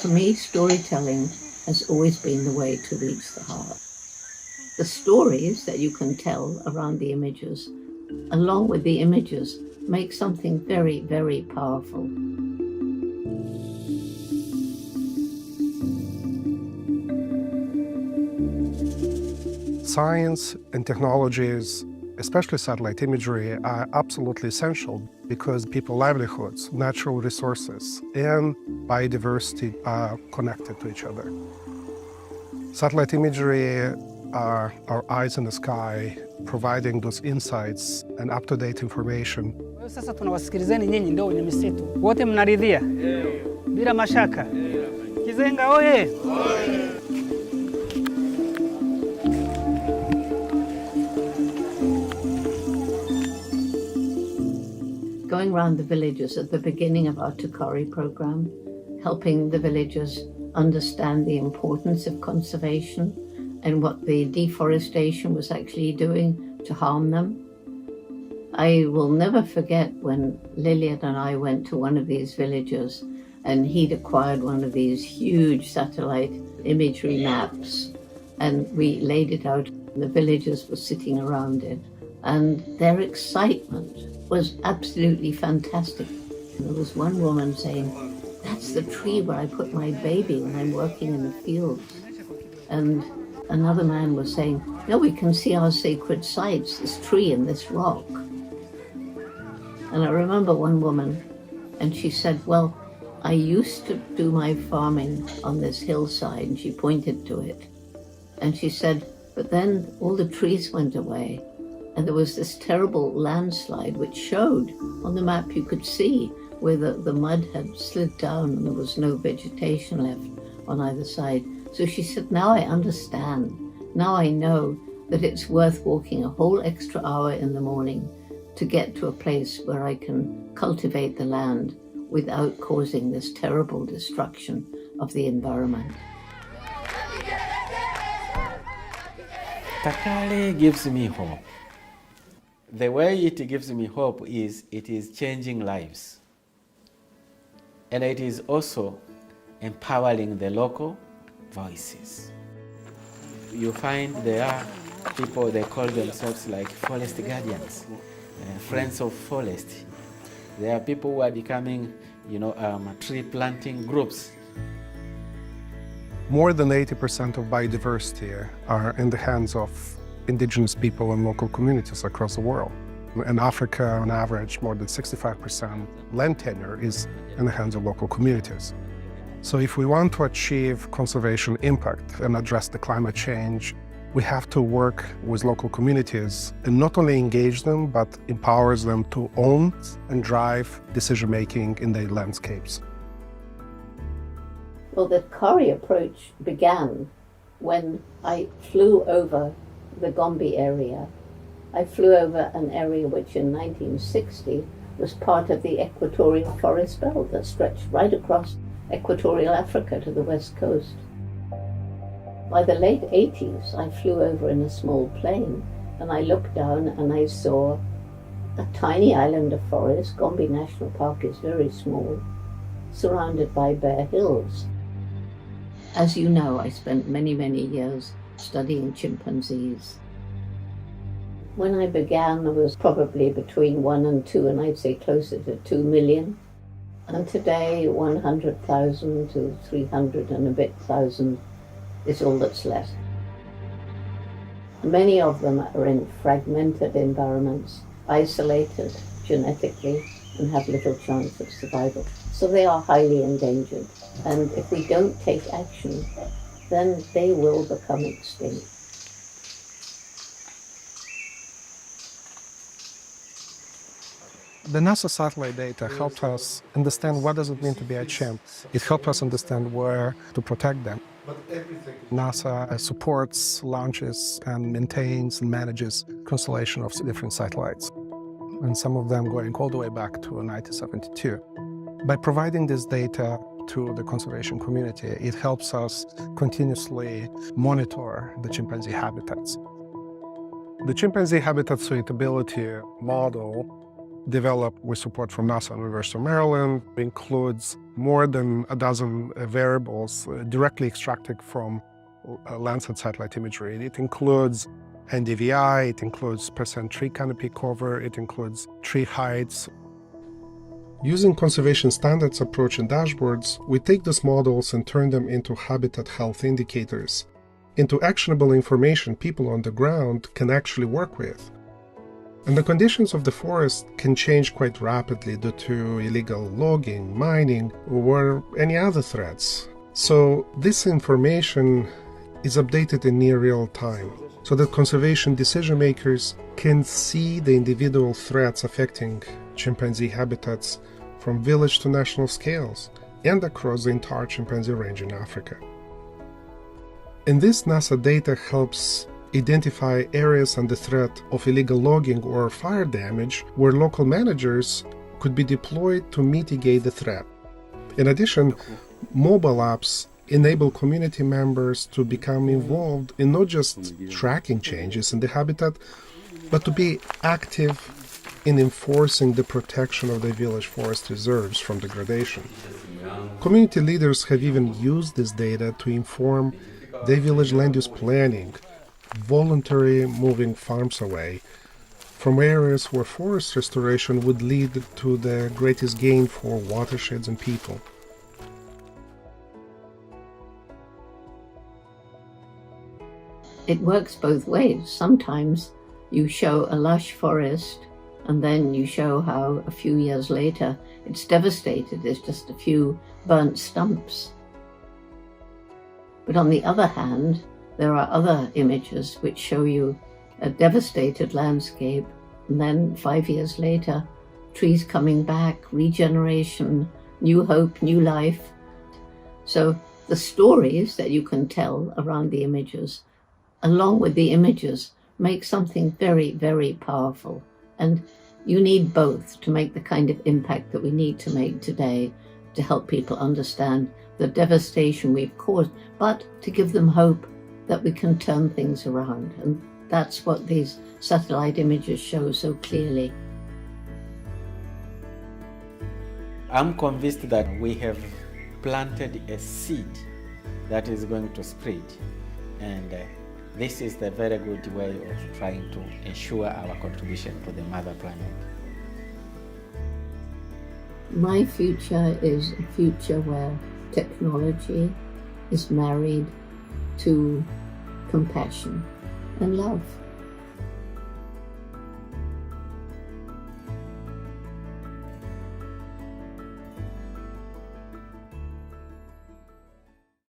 For me, storytelling has always been the way to reach the heart. The stories that you can tell around the images, along with the images, make something very, very powerful. Science and technologies, especially satellite imagery, are absolutely essential because people's livelihoods, natural resources, and biodiversity are connected to each other. Satellite imagery are our eyes in the sky, providing those insights and up-to-date information. Sasa tunawasikilizeni nyinyi ndio wenye misitu. Wote mnaridhia? Bila mashaka. Kizenga oye! Going around the villages at the beginning of our Tukari program, helping the villagers understand the importance of conservation and what the deforestation was actually doing to harm them. I will never forget when Lillian and I went to one of these villages and he'd acquired one of these huge satellite imagery maps and we laid it out. The villagers were sitting around it and their excitement was absolutely fantastic. And there was one woman saying, "That's the tree where I put my baby when I'm working in the fields." And another man was saying, "No, we can see our sacred sites, this tree and this rock." And I remember one woman, and she said, "Well, I used to do my farming on this hillside," and she pointed to it. And she said, "But then all the trees went away, and there was this terrible landslide which showed on the map you could see where the mud had slid down and there was no vegetation left on either side." So she said, "Now I understand. Now I know that it's worth walking a whole extra hour in the morning to get to a place where I can cultivate the land without causing this terrible destruction of the environment." Takale gives me hope. The way it gives me hope is it is changing lives. And it is also empowering the local voices. You find there are people, they call themselves like forest guardians, friends of forest. There are people who are becoming, tree planting groups. More than 80% of biodiversity are in the hands of indigenous people and local communities across the world. In Africa, on average, more than 65% land tenure is in the hands of local communities. So if we want to achieve conservation impact and address the climate change, we have to work with local communities and not only engage them, but empowers them to own and drive decision-making in their landscapes. Well, the Kari approach began when I flew over the Gombe area. I flew over an area which in 1960 was part of the equatorial forest belt that stretched right across equatorial Africa to the west coast. By the late 80s, I flew over in a small plane and I looked down and I saw a tiny island of forest. Gombe National Park is very small, surrounded by bare hills. As you know, I spent many, many years studying chimpanzees. When I began, there was probably between 1 and 2, and I'd say closer to 2 million. And today, 100,000 to 300 and a bit thousand is all that's left. Many of them are in fragmented environments, isolated genetically, and have little chance of survival. So they are highly endangered. And if we don't take action, then they will become extinct. The NASA satellite data helped us understand what does it mean to be a chimp. It helped us understand where to protect them. NASA supports, launches, and maintains and manages constellation of different satellites, and some of them going all the way back to 1972. By providing this data to the conservation community, it helps us continuously monitor the chimpanzee habitats. The chimpanzee habitat suitability model, developed with support from NASA and University of Maryland, includes more than a dozen variables directly extracted from Landsat satellite imagery. It includes NDVI, it includes percent tree canopy cover, it includes tree heights. Using conservation standards approach and dashboards, we take these models and turn them into habitat health indicators, into actionable information people on the ground can actually work with. And the conditions of the forest can change quite rapidly due to illegal logging, mining, or any other threats. So this information is updated in near real time, so that conservation decision makers can see the individual threats affecting chimpanzee habitats from village to national scales and across the entire chimpanzee range in Africa. And this NASA data helps identify areas under threat of illegal logging or fire damage where local managers could be deployed to mitigate the threat. In addition, mobile apps enable community members to become involved in not just tracking changes in the habitat, but to be active in enforcing the protection of the village forest reserves from degradation. Community leaders have even used this data to inform their village land use planning, voluntarily moving farms away from areas where forest restoration would lead to the greatest gain for watersheds and people. It works both ways. Sometimes you show a lush forest and then you show how a few years later it's devastated. There's just a few burnt stumps. But on the other hand, there are other images which show you a devastated landscape, and then 5 years later, trees coming back, regeneration, new hope, new life. So the stories that you can tell around the images, along with the images, make something very, very powerful. And you need both to make the kind of impact that we need to make today to help people understand the devastation we've caused, but to give them hope that we can turn things around. And that's what these satellite images show so clearly. I'm convinced that we have planted a seed that is going to spread, and this is the very good way of trying to ensure our contribution to the mother planet. My future is a future where technology is married to compassion and love.